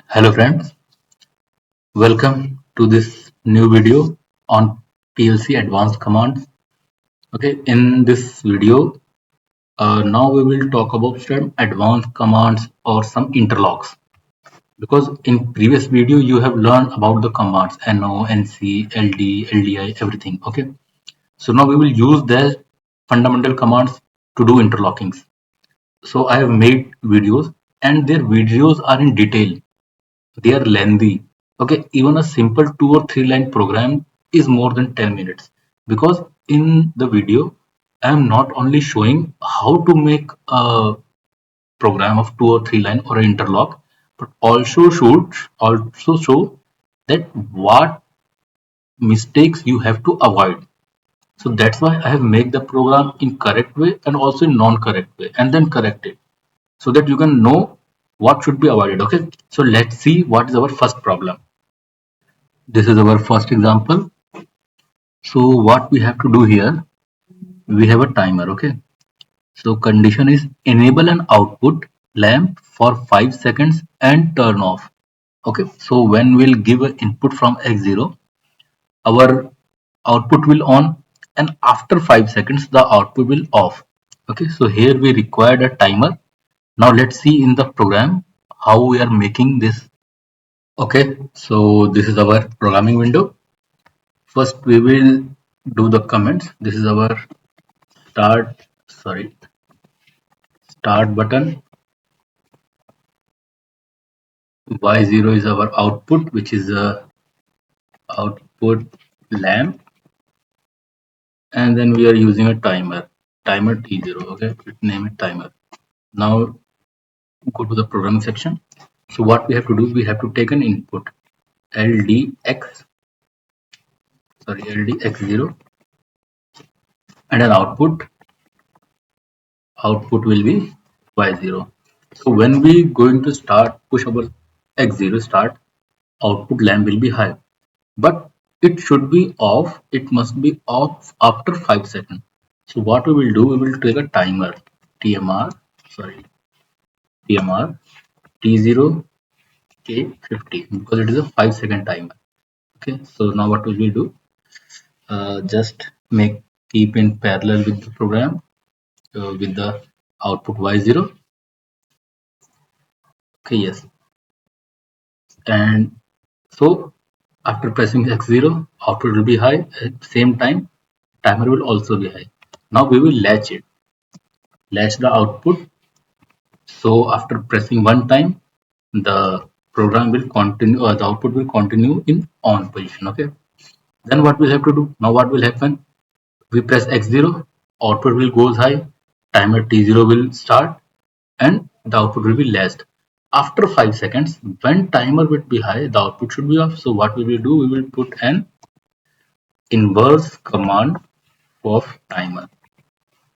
Hello friends, welcome to this new video on PLC Advanced Commands. Okay, in this video, now we will talk about some advanced commands or some interlocks. Because in previous video you have learned about the commands NO, NC, LD, LDI, everything. Okay, so now we will use the fundamental commands to do interlockings. So I have made videos and their videos are in detail. They are lengthy. Okay, even a simple 2 or 3 line program is more than 10 minutes because in the video I am not only showing how to make a program of 2 or 3 line or an interlock, but also show that what mistakes you have to avoid. So that's why I have made the program in correct way and also in non-correct way and then correct it so that you can know what should be avoided. Okay, so let's see what is our first problem. This is our first example. So what we have to do here, we have a timer. Okay, so condition is enable an output lamp for 5 seconds and turn off. Okay, so when we'll give an input from x0, our output will on, and after 5 seconds the output will off. Okay, so here we required a timer. Now let's see in the program how we are making this. Okay, so this is our programming window. First we will do the comments. This is our start, sorry, start button. Y0 is our output, which is a output lamp, and then we are using a timer T0. Okay, name it timer. Now go to the programming section. So what we have to do, we have to take an input LDX, sorry, LDX0, and an output will be Y0. So when we going to start push our X0 start, output lamp will be high, but it should be off. It must be off after 5 seconds. So what we will do, we will take a timer TMR, sorry, TMR T0 K50 because it is a 5 second timer. Okay, so now what we will do, just make keep in parallel with the program with the output Y0. Okay, yes, and so after pressing X0, output will be high. At the same time, timer will also be high. Now we will latch the output. So after pressing one time, the program will continue, or the output will continue in on position. Okay. Then what we'll have to do? Now what will happen? We press X0, output will goes high, timer T0 will start, and the output will be latched. After 5 seconds, when timer will be high, the output should be off. So what we will do? We will put an inverse command of timer.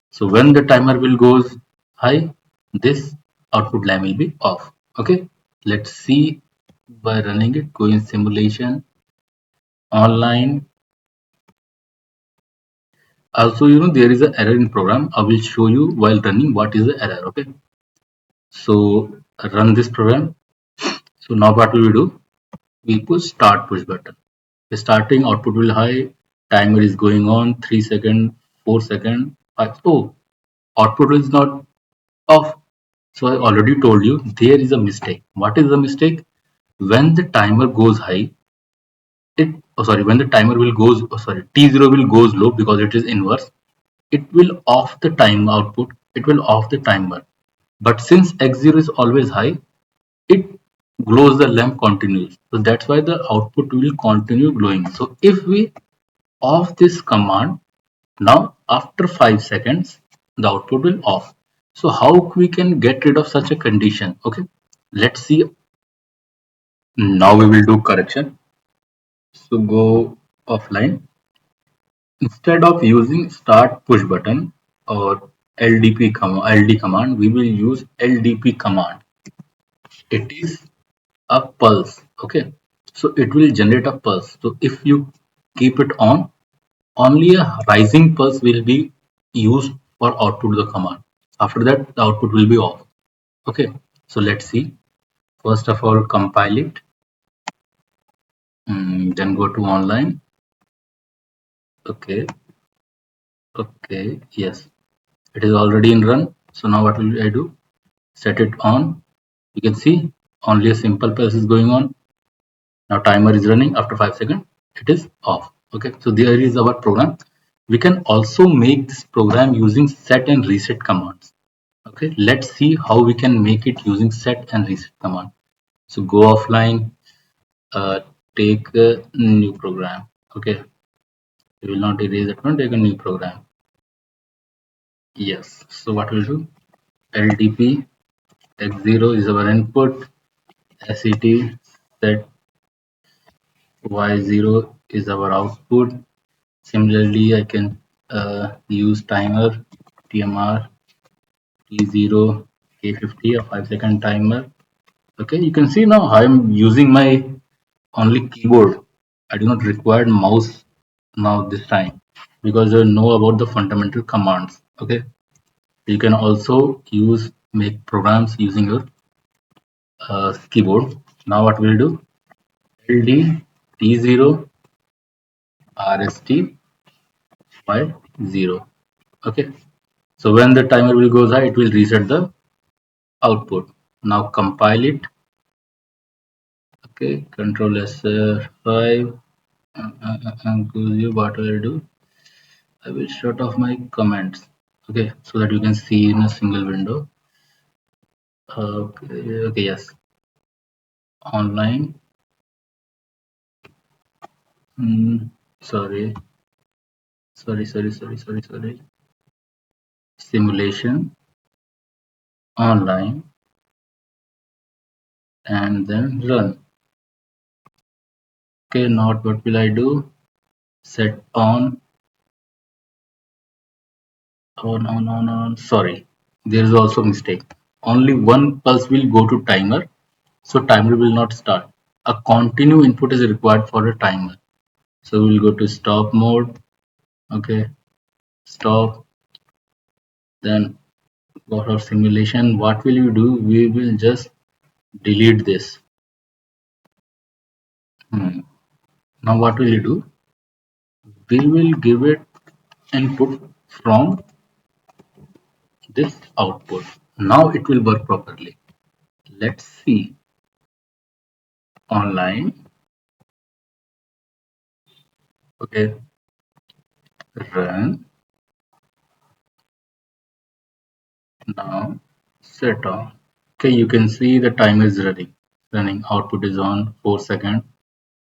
So when the timer will goes high, this output line will be off. Okay, let's see by running it. Go in simulation online. Also, there is an error in program. I will show you while running what is the error. Okay, so run this program. So now what we will do? We push start push button. The starting output will high. Timer is going on 3 seconds, 4 seconds, 5. Oh, output is not off. So I already told you there is a mistake. What is the mistake? When the timer goes high, when the timer will goes, T0 will goes low because it is inverse. It will off the time output. It will off the timer. But since X0 is always high, it glows the lamp continues. So that's why the output will continue glowing. So if we off this command, now after 5 seconds, the output will off. So how we can get rid of such a condition? Okay, let's see. Now we will do correction. So go offline. Instead of using start push button or LD command, we will use LDP command. It is a pulse. Okay, so it will generate a pulse. So if you keep it on, only a rising pulse will be used for output the command. After that, the output will be off. Okay, so let's see. First of all, compile it, then go to online. Okay, okay, yes, it is already in run. So now what will I do? Set it on. You can see only a simple pulse is going on. Now timer is running. After 5 seconds, it is off. Okay, so there is our program. We can also make this program using set and reset commands. Okay, let's see how we can make it using set and reset command. So go offline, uh, take a new program. Okay, we will not erase that one, take a new program. Yes, so what we'll do, LDP x0 is our input, set set y0 is our output. Similarly, I can use timer tmr t0 k50, a 5-second timer. Okay, you can see now I am using my only keyboard. I do not require mouse now this time because I know about the fundamental commands. Okay, you can also use make programs using your keyboard. Now what we'll do, ld t0 rst by 0. Okay, so when the timer will goes high, it will reset the output. Now compile it. Okay, control S5. What will I do? I will shut off my comments. Okay, so that you can see in a single window. Okay, okay, yes. Online. Sorry, sorry. Simulation online and then run. Okay, now what will I do? Set on. Sorry, there is also mistake. Only one pulse will go to timer, so timer will not start. A continue input is required for a timer. So we'll go to stop mode. Okay, stop. Then go for simulation. What will you do? We will just delete this. Now what will you do? We will give it input from this output. Now it will work properly. Let's see. Online. Okay. Run. Now set on. Okay, you can see the time is running. Output is on 4 seconds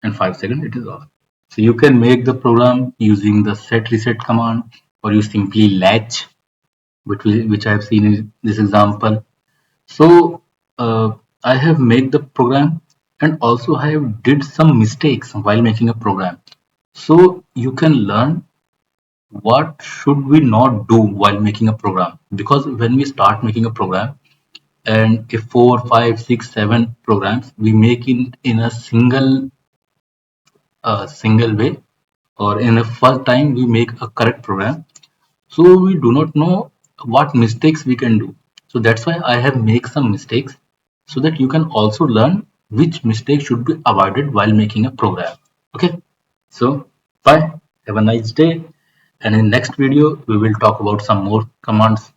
and 5 seconds it is off. So you can make the program using the set reset command, or you simply latch, which I have seen in this example. So I have made the program, and also I have did some mistakes while making a program. So you can learn what should we not do while making a program, because when we start making a program, and if 4, 5, 6, 7 programs we make in a single way, or in a first time we make a correct program, so we do not know what mistakes we can do. So that's why I have make some mistakes, so that you can also learn which mistake should be avoided while making a program. Okay, so bye, have a nice day, and in next video we will talk about some more commands.